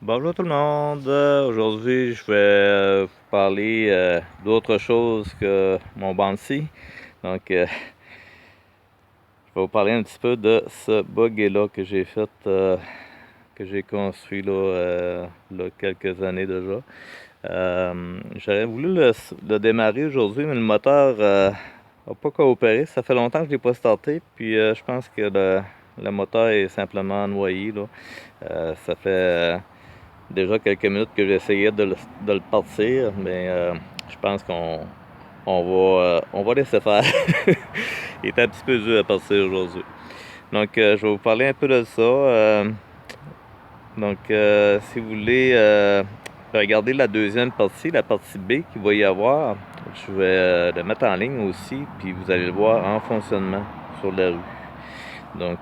Bonjour tout le monde. Aujourd'hui, je vais vous parler d'autre chose que mon Bouncy. Donc, je vais vous parler un petit peu de ce buggy-là que j'ai fait, que j'ai construit là, quelques années déjà. J'aurais voulu le démarrer aujourd'hui, mais le moteur n'a pas coopéré. Ça fait longtemps que je ne l'ai pas starté, puis je pense que le moteur est simplement noyé, là. Ça fait déjà quelques minutes que j'essayais de le partir, mais je pense on va laisser faire. Il est un petit peu dur à partir aujourd'hui. Donc, je vais vous parler un peu de ça. Donc, si vous voulez regarder la deuxième partie, la partie B qu'il va y avoir, je vais le mettre en ligne aussi, puis vous allez le voir en fonctionnement sur la rue. Donc,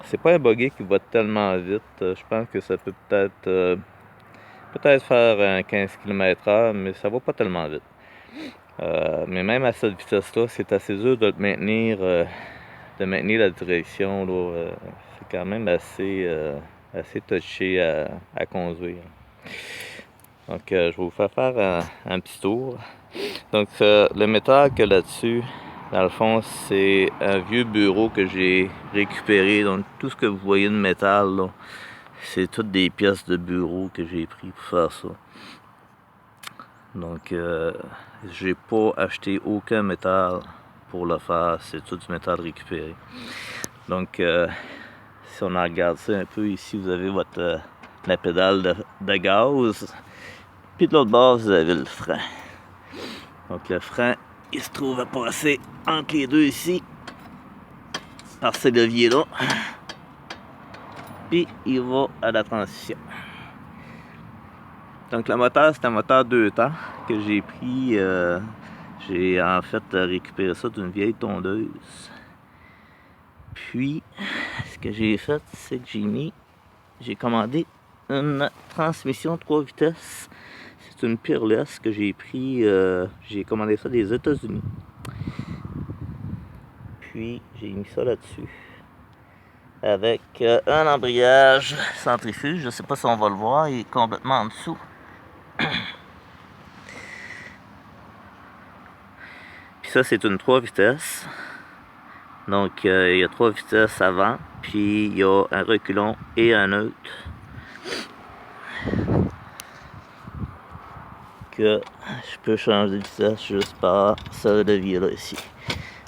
c'est pas un buggy qui va tellement vite. Je pense que ça peut peut-être faire un 15 km/h, mais ça va pas tellement vite. Mais même à cette vitesse-là, c'est assez dur de maintenir la direction. Là, c'est quand même assez touché à conduire. Donc, je vais vous faire un petit tour. Donc, le métal qu'il y a là-dessus, dans le fond, c'est un vieux bureau que j'ai récupéré. Donc, tout ce que vous voyez de métal, là, c'est toutes des pièces de bureau que j'ai pris pour faire ça. Donc, j'ai pas acheté aucun métal pour le faire. C'est tout du métal récupéré. Donc, si on en regarde ça un peu ici, vous avez la pédale de gaz. Puis de l'autre bord, vous avez le frein. Donc, le frein, il se trouve à passer entre les deux ici, par ces leviers-là. Puis, il va à la transition. Donc, le moteur, c'est un moteur 2 temps que j'ai pris. J'ai en fait récupéré ça d'une vieille tondeuse. Puis, ce que j'ai fait, c'est que j'ai commandé une transmission 3 vitesses. C'est une Peerless que j'ai pris, j'ai commandé ça des États-Unis. Puis, j'ai mis ça là-dessus. Avec un embrayage centrifuge. Je ne sais pas si on va le voir, il est complètement en dessous. Puis ça, c'est une 3 vitesses. Donc, il y a 3 vitesses avant, puis il y a un reculon et un neutre. Que je peux changer de vitesse juste par ce levier-là ici.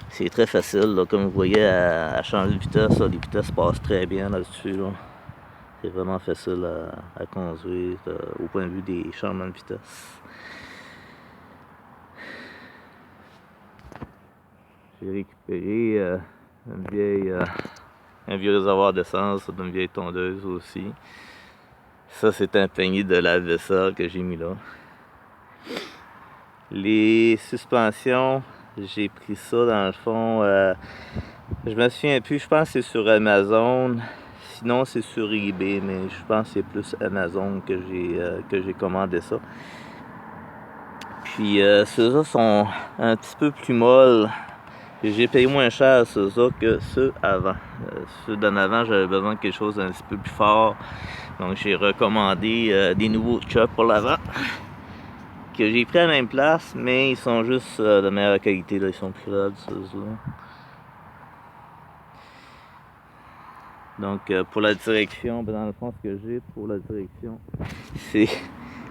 C'est très facile, là, comme vous voyez, à changer de vitesse. Là, les vitesses passent très bien là-dessus. Là. C'est vraiment facile à conduire au point de vue des changements de vitesse. J'ai récupéré un vieux réservoir d'essence d'une vieille tondeuse aussi. Ça, c'est un panier de lave-vaisselle que j'ai mis là. Les suspensions, j'ai pris ça dans le fond. Je me souviens plus, je pense que c'est sur Amazon. Sinon, c'est sur eBay, mais je pense que c'est plus Amazon que j'ai commandé ça. Puis ceux-là sont un petit peu plus molles. J'ai payé moins cher ceux-là que ceux avant. Ceux d'en avant, j'avais besoin de quelque chose d'un petit peu plus fort. Donc j'ai recommandé des nouveaux chops pour l'avant. Que j'ai pris à la même place, mais ils sont juste de meilleure qualité. Là. Ils sont plus raides, ceux-là. Donc pour la direction, dans le fond, ce que j'ai pour la direction, c'est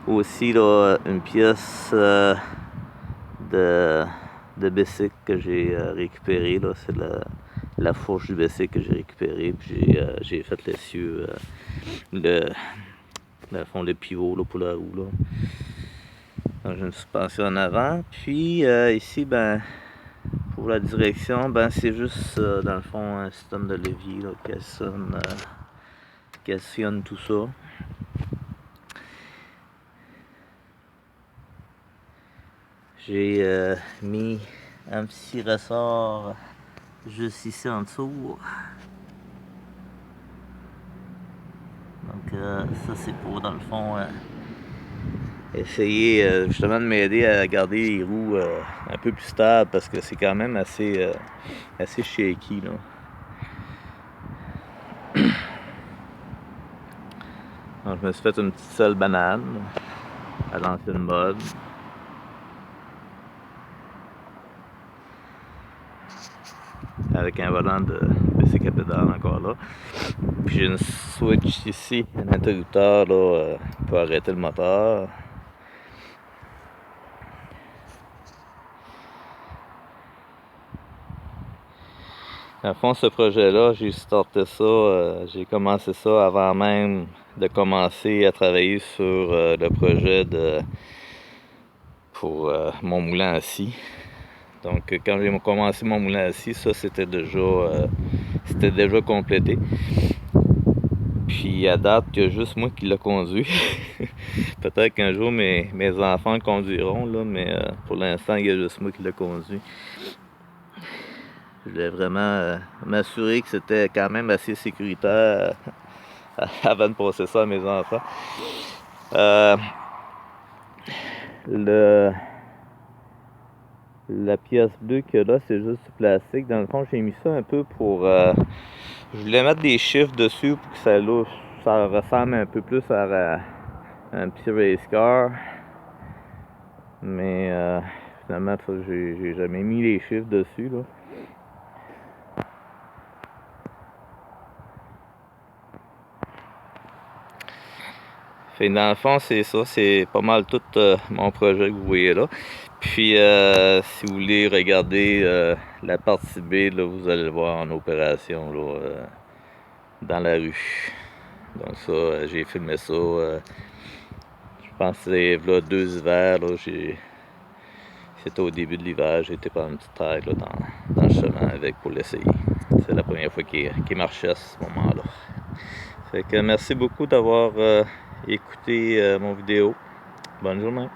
aussi là, une pièce de bicycle que j'ai récupérée. C'est la fourche du bicycle que j'ai récupérée. Puis j'ai fait l'essieu, le pivot là, pour la roue. Là. Donc j'ai une suspension en avant. Puis ici, ben, pour la direction, ben, c'est juste dans le fond un système de levier là, qui actionne tout ça. J'ai mis un petit ressort juste ici en dessous. Donc ça c'est pour dans le fond essayer justement de m'aider à garder les roues un peu plus stables parce que c'est quand même assez shaky là. Donc, je me suis fait une petite selle banane à l'ancienne mode. Avec un volant de bicycle à pédale encore là. Puis j'ai une switch ici, un interrupteur là, pour arrêter le moteur. À fond, ce projet-là, j'ai starté ça, j'ai commencé ça avant même de commencer à travailler sur le projet pour mon moulin à scie. Donc quand j'ai commencé mon moulin à scie, ça c'était déjà complété. Puis à date, il y a juste moi qui l'ai conduit. Peut-être qu'un jour mes enfants le conduiront, là, mais pour l'instant, il y a juste moi qui l'ai conduit. Je voulais vraiment m'assurer que c'était quand même assez sécuritaire avant de passer ça à mes enfants. La pièce bleue qu'il y a là, c'est juste du plastique. Dans le fond, j'ai mis ça un peu pour... je voulais mettre des chiffres dessus pour que ça ressemble un peu plus à un petit race car. Mais finalement, j'ai jamais mis les chiffres dessus, là. Fait dans le fond, c'est ça, c'est pas mal tout mon projet que vous voyez là. Puis si vous voulez regarder la partie B, là, vous allez le voir en opération là, dans la rue. Donc ça, j'ai filmé ça, je pense que c'est là 2 hivers, là, c'était au début de l'hiver, j'ai été prendre une petite tête là, dans le chemin avec pour l'essayer. C'est la première fois qu'il marchait à ce moment-là. Fait que merci beaucoup d'avoir écouté mon vidéo. Bonne journée.